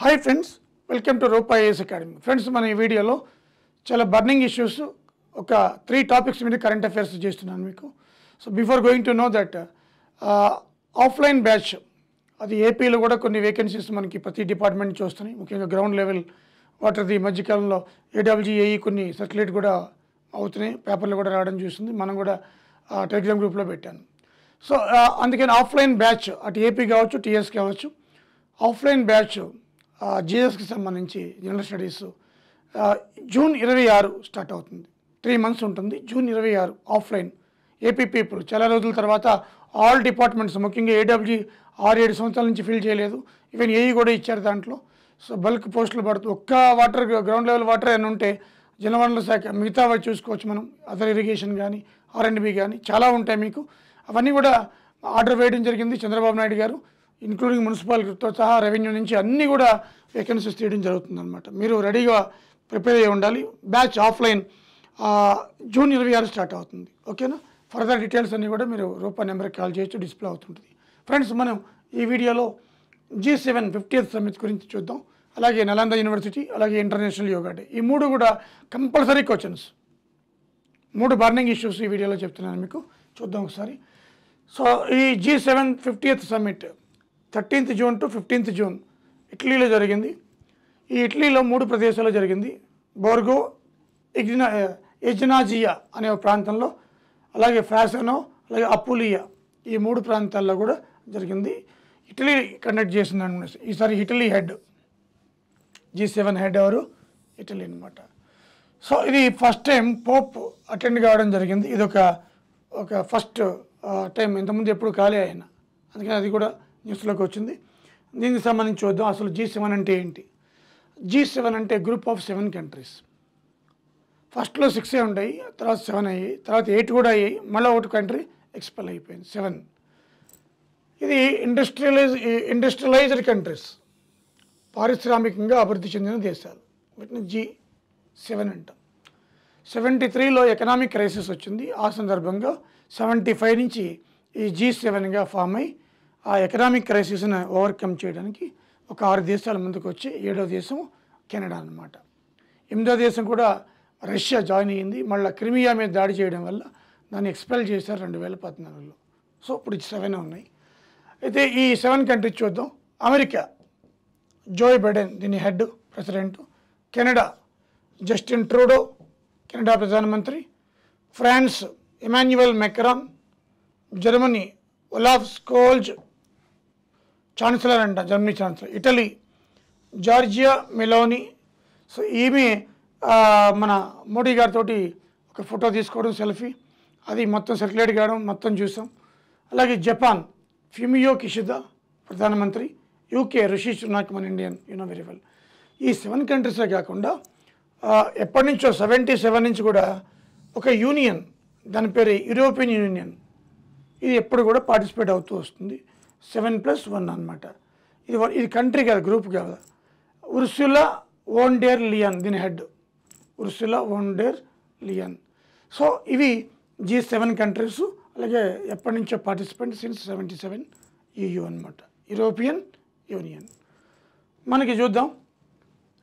Hi friends, welcome to Rupa IAS academy. Friends, మన ఈ వీడియోలో చాలా బర్నింగ్ ఇష్యూస్ ఒక 3 టాపిక్స్ మీద కరెంట్ అఫైర్స్ చేస్తున్నాను మీకు. So before going to know that offline batch అది ఏపీలో కూడా కొన్ని వేకెన్సీస్ మనకి ప్రతి డిపార్ట్మెంట్ నుంచి వస్తున్నాయి. ముఖ్యంగా గ్రౌండ్ లెవెల్ వాటర్ది మధ్యకాలంలో ఏడబ్ల్యూజీఏఈ కొన్ని సర్క్యులేట్ కూడా అవుతున్నాయి, పేపర్లు కూడా రావడం చూస్తుంది. మనం కూడా టెలిగ్రామ్ గ్రూప్లో పెట్టాను. సో అందుకని ఆఫ్లైన్ బ్యాచ్ అటు ఏపీ కావచ్చు, టీఎస్ కావచ్చు, ఆఫ్లైన్ బ్యాచ్ జీఎస్కి సంబంధించి జనరల్ స్టడీస్ జూన్ 26 స్టార్ట్ అవుతుంది. 3 months ఉంటుంది. June 26 offline. ఏపీ పీపుల్ చాలా రోజుల తర్వాత ఆల్ డిపార్ట్మెంట్స్, ముఖ్యంగా ఏడబ్ల్యూ 6-7 సంవత్సరాల నుంచి ఫిల్ చేయలేదు. ఈవెన్ ఏఈ కూడా ఇచ్చారు దాంట్లో. సో బల్క్ పోస్టులు పడుతుంది. ఒక్క వాటర్ గ్రౌండ్ లెవెల్ వాటర్ అని ఉంటే జలవనరుల శాఖ మిగతా చూసుకోవచ్చు మనం. అదర్ ఇరిగేషన్ కానీ R&B కానీ చాలా ఉంటాయి మీకు. అవన్నీ కూడా ఆర్డర్ వేయడం జరిగింది చంద్రబాబు నాయుడు గారు, ఇంక్లూడింగ్ మున్సిపాలిటీతో సహా రెవెన్యూ నుంచి అన్నీ కూడా వేకెన్సీస్ తీయడం జరుగుతుంది అనమాట. మీరు రెడీగా ప్రిపేర్ అయ్యి ఉండాలి. బ్యాచ్ ఆఫ్లైన్ జూన్ 26 స్టార్ట్ అవుతుంది. ఓకేనా? ఫర్దర్ డీటెయిల్స్ అన్నీ కూడా మీరు రూపా నెంబర్కి కాల్ చేయొచ్చు, డిస్ప్లే అవుతుంటుంది. ఫ్రెండ్స్, మనం ఈ వీడియోలో G7 50th సమ్మిట్ గురించి చూద్దాం. అలాగే నలంద యూనివర్సిటీ, అలాగే ఇంటర్నేషనల్ యోగా డే, ఈ 3 కూడా కంపల్సరీ క్వశ్చన్స్. 3 బర్నింగ్ ఇష్యూస్ ఈ వీడియోలో చెప్తున్నాను మీకు. చూద్దాం ఒకసారి. సో ఈ G7 50th summit 13th June to 15th June ఇటలీలో జరిగింది. ఈ ఇటలీలో 3 ప్రదేశాల్లో జరిగింది. బోర్గో, ఎజ్నాజియా అనే ఒక ప్రాంతంలో, అలాగే ఫ్రాసనో, అలాగే అపులియా, ఈ 3 ప్రాంతాల్లో కూడా జరిగింది. ఇటలీ కండక్ట్ చేసింది. ఈసారి ఇటలీ హెడ్, G7 హెడ్ ఎవరు? ఇటలీ అనమాట. సో ఇది ఫస్ట్ టైం పోప్ అటెండ్ కావడం జరిగింది. ఇది ఒక ఫస్ట్ టైం. ఇంతకుముందు ఎప్పుడు కాలే ఆయన, అందుకని అది కూడా న్యూస్లోకి వచ్చింది. దీనికి సంబంధించి చూద్దాం అసలు G7 అంటే ఏంటి. G7 అంటే గ్రూప్ ఆఫ్ 7 కంట్రీస్. ఫస్ట్లో 6 ఉంటాయి, తర్వాత 7 అయ్యాయి, తర్వాత 8 కూడా అయ్యాయి, మళ్ళీ ఒకటి కంట్రీ ఎక్స్పెల్ అయిపోయింది, 7. ఇది ఇండస్ట్రియలైజ్డ్ కంట్రీస్, పారిశ్రామికంగా అభివృద్ధి చెందిన దేశాలు. వీటిని G7 అంటాం. 73లో ఎకనామిక్ క్రైసిస్ వచ్చింది. ఆ సందర్భంగా 75 నుంచి ఈ G7గా ఫామ్ అయ్యి ఆ ఎకనామిక్ క్రైసిస్ని ఓవర్కమ్ చేయడానికి ఒక 6 దేశాలు ముందుకు వచ్చి 7వ దేశం కెనడా అనమాట. 8వ దేశం కూడా రష్యా జాయిన్ అయ్యింది. మళ్ళీ క్రిమియా మీద దాడి చేయడం వల్ల దాన్ని ఎక్స్పెల్ చేశారు 2014లో. సో ఇప్పుడు 7 ఉన్నాయి. అయితే ఈ 7 కంట్రీస్ చూద్దాం. అమెరికా, జో బైడెన్ దీని head, president. Canada, Justin Trudeau Canada ప్రధానమంత్రి. France, Emmanuel Macron. Germany, Olaf Scholz chancellor అంట, Germany chancellor. Italy, Giorgia Meloni. So ఈమె మన మోడీ గారితో ఒక ఫోటో తీసుకోవడం, సెల్ఫీ, అది మొత్తం సర్క్యులేట్ కావడం మొత్తం చూసాం. అలాగే జపాన్, ఫిమియో కిషిదా ప్రధానమంత్రి. యూకే, రిషి సునాక్, మన ఇండియన్, వెరీ వెల్. ఈ 7 కంట్రీసే కాకుండా ఎప్పటి నుంచో 77 నుంచి కూడా ఒక యూనియన్, దాని పేరు యూరోపియన్ యూనియన్, ఇది ఎప్పుడు కూడా పార్టిసిపేట్ అవుతూ వస్తుంది. 7+1 అనమాట. ఇది కంట్రీ కాదు, గ్రూప్ కాదు. ఉర్సులా వోన్ డెర్ లియన్ దీని హెడ్, ఉర్సులా వోన్ డెర్ లియన్. సో ఇవి G7 కంట్రీస్. అలాగే ఎప్పటి నుంచో పార్టిసిపెంట్ సిన్స్ 77 EU అనమాట, యూరోపియన్ యూనియన్. మనకి చూద్దాం.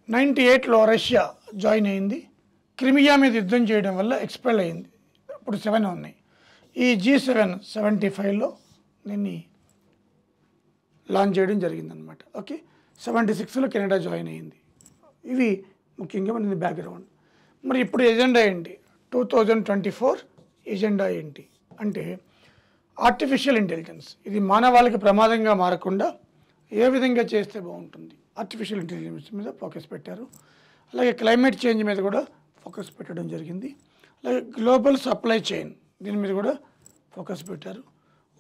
98లో రష్యా జాయిన్ అయింది. క్రిమియా మీద యుద్ధం చేయడం వల్ల ఎక్స్పెల్ అయింది. ఇప్పుడు 7 ఉన్నాయి. ఈ G7 75లో దీన్ని లాంచ్ చేయడం జరిగిందనమాట. ఓకే, 76లో కెనడా జాయిన్ అయింది. ఇవి ముఖ్యంగా మన బ్యాక్గ్రౌండ్. మరి ఇప్పుడు ఎజెండా ఏంటి? 2024 ఎజెండా ఏంటి అంటే ఆర్టిఫిషియల్ ఇంటెలిజెన్స్. ఇది మానవాళికి ప్రమాదంగా మారకుండా ఏ విధంగా చేస్తే బాగుంటుంది, ఆర్టిఫిషియల్ ఇంటెలిజెన్స్ మీద ఫోకస్ పెట్టారు. అలాగే క్లైమేట్ చేంజ్ మీద కూడా ఫోకస్ పెట్టడం జరిగింది. అలాగే గ్లోబల్ సప్లై చైన్, దీని మీద కూడా ఫోకస్ పెట్టారు.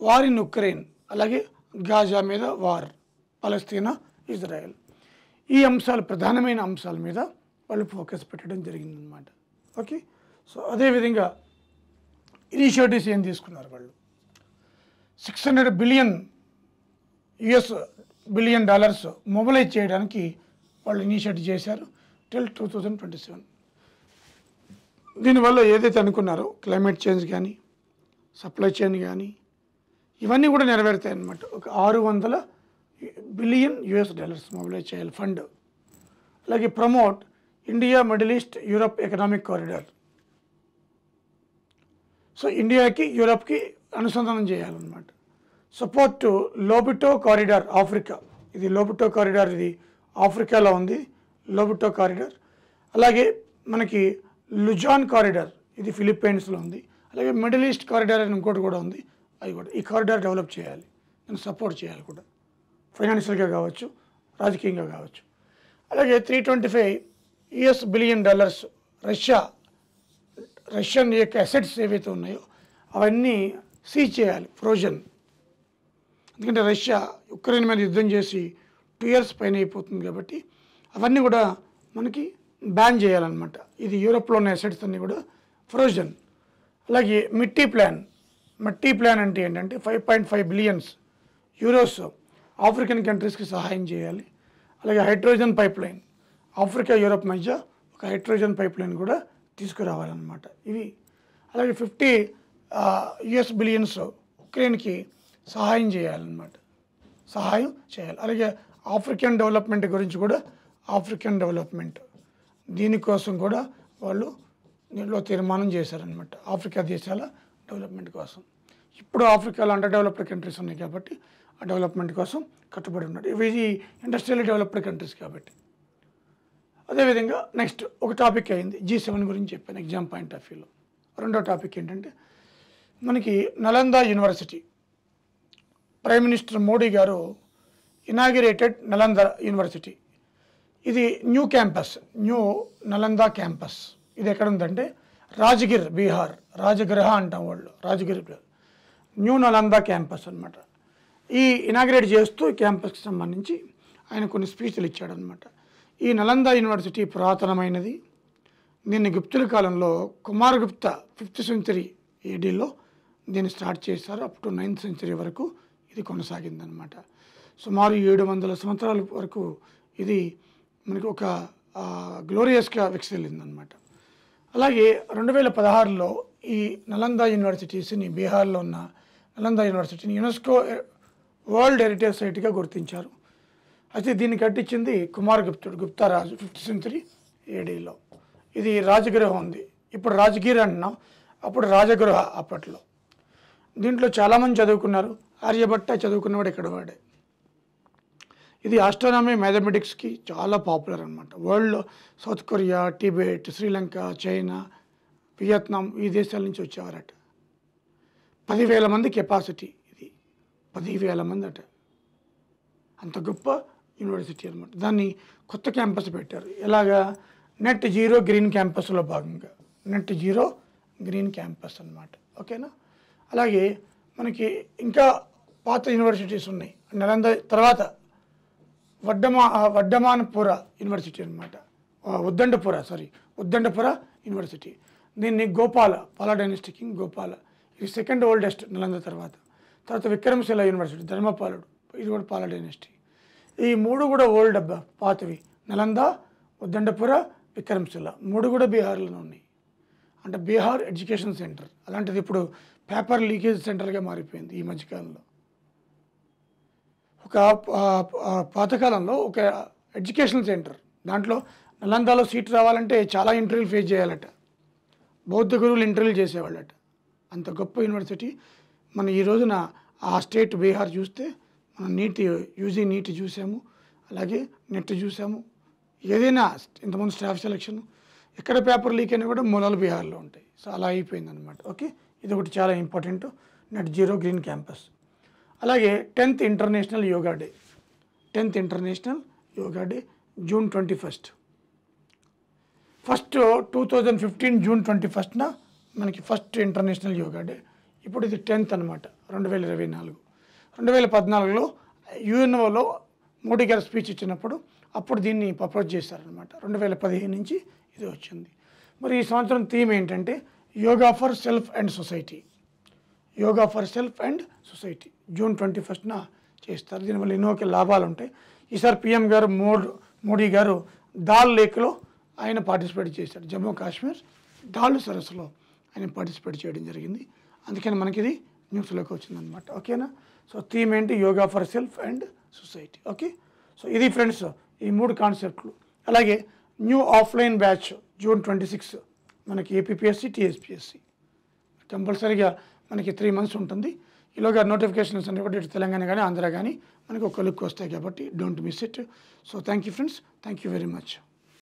వార్ ఇన్ ఉక్రెయిన్, అలాగే గాజా మీద వార్, పలస్తీనా, ఇజ్రాయెల్, ఈ అంశాలు ప్రధానమైన అంశాల మీద వాళ్ళు ఫోకస్ పెట్టడం జరిగిందనమాట. ఓకే, సో అదేవిధంగా ఇనిషియేటివ్స్ ఏం తీసుకున్నారు వాళ్ళు? $600 బిలియన్ మొబిలైజ్ చేయడానికి వాళ్ళు ఇనిషియేటివ్ చేశారు టిల్ 2027. దీనివల్ల ఏదైతే అనుకున్నారో క్లైమేట్ చేంజ్ కానీ, సప్లై చైన్ కానీ, ఇవన్నీ కూడా నెరవేరుతాయి అన్నమాట. ఒక 600 బిలియన్ యుఎస్ డాలర్స్ మొబిలైజ్ చేయాలి ఫండ్. అలాగే promote India Middle East Europe economic corridor. So ఇండియాకి యూరప్కి అనుసంధానం చేయాలన్నమాట. Support to Lobito corridor Africa. ఇది లోబిటో కారిడార్, ఇది ఆఫ్రికాలో ఉంది లోబిటో కారిడార్. అలాగే మనకి లుజాన్ కారిడార్, ఇది ఫిలిప్పైన్స్లో ఉంది. అలాగే మిడిల్ ఈస్ట్ కారిడార్ అని ఇంకోటి కూడా ఉంది, అది కూడా ఈ కారిడార్ డెవలప్ చేయాలి, దాన్ని సపోర్ట్ చేయాలి కూడా, ఫైనాన్షియల్గా కావచ్చు, రాజకీయంగా కావచ్చు. అలాగే 325 యుఎస్ బిలియన్ డాలర్స్ రష్యన్ యొక్క అసెట్స్ ఏవైతే ఉన్నాయో అవన్నీ సీజ్ చేయాలి, ఫ్రోజన్. ఎందుకంటే రష్యా ఉక్రెయిన్ మీద యుద్ధం చేసి 2 years పైన అయిపోతుంది కాబట్టి అవన్నీ కూడా మనకి బ్యాన్ చేయాలన్నమాట. ఇది యూరోప్లో ఉన్న అసెట్స్ అన్నీ కూడా ఫ్రోజన్. అలాగే మట్టి ప్లాన్ అంటే ఏంటంటే 5.5 బిలియన్స్ యూరోస్ ఆఫ్రికన్ కంట్రీస్కి సహాయం చేయాలి. అలాగే hydrogen pipe line, Africa Europe మధ్య ఒక హైడ్రోజన్ పైప్ లైన్ కూడా తీసుకురావాలన్నమాట ఇవి. అలాగే 50 యుఎస్ బిలియన్స్ ఉక్రెయిన్కి సహాయం చేయాలన్నమాట, సహాయం చేయాలి. అలాగే ఆఫ్రికన్ డెవలప్మెంట్ గురించి కూడా, ఆఫ్రికన్ డెవలప్మెంట్ దీనికోసం కూడా వాళ్ళు దీంట్లో తీర్మానం చేశారనమాట, ఆఫ్రికా దేశాల డెవలప్మెంట్ కోసం. ఇప్పుడు ఆఫ్రికాలో అండర్ డెవలప్డ్ కంట్రీస్ ఉన్నాయి కాబట్టి ఆ డెవలప్మెంట్ కోసం కట్టుబడి ఉన్నారు. ఇవి ఇండస్ట్రియల్లీ డెవలప్డ్ కంట్రీస్ కాబట్టి. అదేవిధంగా నెక్స్ట్ ఒక టాపిక్ అయింది, G7 గురించి చెప్పాను ఎగ్జామ్ పాయింట్ ఆఫ్ వ్యూలో. రెండో టాపిక్ ఏంటంటే మనకి Nalanda university, prime minister Modi గారు ఇనాగిరేటెడ్ నలంద యూనివర్సిటీ. ఇది new campus, new Nalanda campus. ఇది ఎక్కడ ఉందంటే రాజగిర్, బీహార్. రాజగృహ అంటాం వాళ్ళు, రాజగిర్, న్యూ నలంద క్యాంపస్ అనమాట. ఈ ఇనాగ్రేట్ చేస్తూ ఈ క్యాంపస్కి సంబంధించి ఆయన కొన్ని స్పీచ్లు ఇచ్చాడనమాట. ఈ నలంద యూనివర్సిటీ పురాతనమైనది. దీన్ని గుప్తుల కాలంలో కుమారగుప్త 5th century ADలో దీన్ని స్టార్ట్ చేశారు. అప్ టు 9th century వరకు ఇది కొనసాగిందనమాట. సుమారు 700 సంవత్సరాల వరకు ఇది మనకి ఒక గ్లోరియస్గా వికసిల్లిందనమాట. అలాగే 2016లో ఈ నలంద యూనివర్సిటీస్ని, బీహార్లో ఉన్న నలంద యూనివర్సిటీని యునెస్కో వరల్డ్ హెరిటేజ్ సైట్గా గుర్తించారు. అయితే దీన్ని కట్టించింది కుమారగుప్తుడు, గుప్తా రాజు 5th century ADలో. ఇది రాజగృహ ఉంది, ఇప్పుడు రాజగిర్ అంటున్నాం, అప్పుడు రాజగృహ అప్పట్లో. దీంట్లో చాలామంది చదువుకున్నారు. ఆర్యభట్ట చదువుకున్నవాడు ఇక్కడ వాడే. ఇది ఆస్ట్రానమీ, మ్యాథమెటిక్స్కి చాలా పాపులర్ అనమాట. వరల్డ్లో south Korea, Tibet, Sri Lanka, China, Vietnam ఈ దేశాల నుంచి వచ్చేవారట. 10,000 మంది కెపాసిటీ, ఇది 10,000 మంది అట. అంత గొప్ప యూనివర్సిటీ అనమాట. దాన్ని కొత్త క్యాంపస్ పెట్టారు. ఎలాగా? నెట్ జీరో గ్రీన్ క్యాంపస్లో భాగంగా, నెట్ జీరో గ్రీన్ క్యాంపస్ అనమాట. ఓకేనా? అలాగే మనకి ఇంకా పాత యూనివర్సిటీస్ ఉన్నాయి. నలంద తర్వాత వడ్డమాన్పుర యూనివర్సిటీ అనమాట, ఉద్దండపుర యూనివర్సిటీ. దీన్ని పాలా డైనస్టీ కింగ్ గోపాల, ఇది 2nd oldest నలంద తర్వాత. విక్రమశిల యూనివర్సిటీ, ధర్మపాలుడు, ఇది కూడా పాలా డైనస్టీ. ఈ 3 కూడా ఓల్డ్ అబ్బా, పాతవి. నలంద, ఉద్దండపుర, విక్రమశిల 3 కూడా బీహార్లోనే ఉన్నాయి. అంటే బీహార్ ఎడ్యుకేషన్ సెంటర్. అలాంటిది ఇప్పుడు పేపర్ లీకేజ్ సెంటర్గా మారిపోయింది ఈ మధ్యకాలంలో. ఒక పాతకాలంలో ఒక ఎడ్యుకేషన్ సెంటర్, దాంట్లో నలందాలో సీట్ రావాలంటే చాలా ఇంటర్వ్యూలు ఫేస్ చేయాలట. బౌద్ధ గురువులు ఇంటర్వ్యూలు చేసేవాళ్ళట. అంత గొప్ప యూనివర్సిటీ. మనం ఈ రోజున ఆ స్టేట్ బీహార్ చూస్తే మనం యూజీ నీట్ చూసాము, అలాగే నెట్ చూసాము. ఏదైనా ఇంతకుముందు స్టాఫ్ సెలక్షన్ ఎక్కడ పేపర్ లీక్ అయినా కూడా మూలాలు బీహార్లో ఉంటాయి. సో అలా అయిపోయిందనమాట. ఓకే, ఇది ఒకటి చాలా important, net zero green campus. అలాగే 10th international yoga day, 10th international yoga day June 21st. 2015 June 21st మనకి ఫస్ట్ ఇంటర్నేషనల్ యోగా డే. ఇప్పుడు ఇది 10th అనమాట, 2024. 2014లో UNOలో మోడీ గారు స్పీచ్ ఇచ్చినప్పుడు అప్పుడు దీన్ని ప్రపోజ్ చేశారనమాట. 2015 నుంచి ఇది వచ్చింది. మరి ఈ సంవత్సరం థీమ్ ఏంటంటే yoga for self and society. Yoga for self and society June 21st చేస్తారు. దీనివల్ల ఎన్నో లాభాలు ఉంటాయి. ఈసారి PM గారు మోడీ గారు దాల్ లేక్లో ఆయన పార్టిసిపేట్ చేశాడు. జమ్మూ కాశ్మీర్ దాల్ సరస్సులో ఆయన పార్టిసిపేట్ చేయడం జరిగింది. అందుకని మనకి ఇది న్యూస్లోకి వచ్చిందనమాట. ఓకేనా? సో థీమ్ ఏంటి? Yoga for self and society. Okay, so ఇది ఫ్రెండ్స్ ఈ 3 కాన్సెప్ట్లు. అలాగే న్యూ ఆఫ్లైన్ బ్యాచ్ June 26 మనకి ఏపీపీఎస్సి టీఎస్పీఎస్సి కంపల్సరీగా మనకి 3 months ఉంటుంది. ఈలోగా నోటిఫికేషన్స్ అన్ని కూడా తెలంగాణ కానీ ఆంధ్ర కానీ మనకి ఒక లుక్ వస్తాయి కాబట్టి don't miss it. So thank you friends, thank you very much.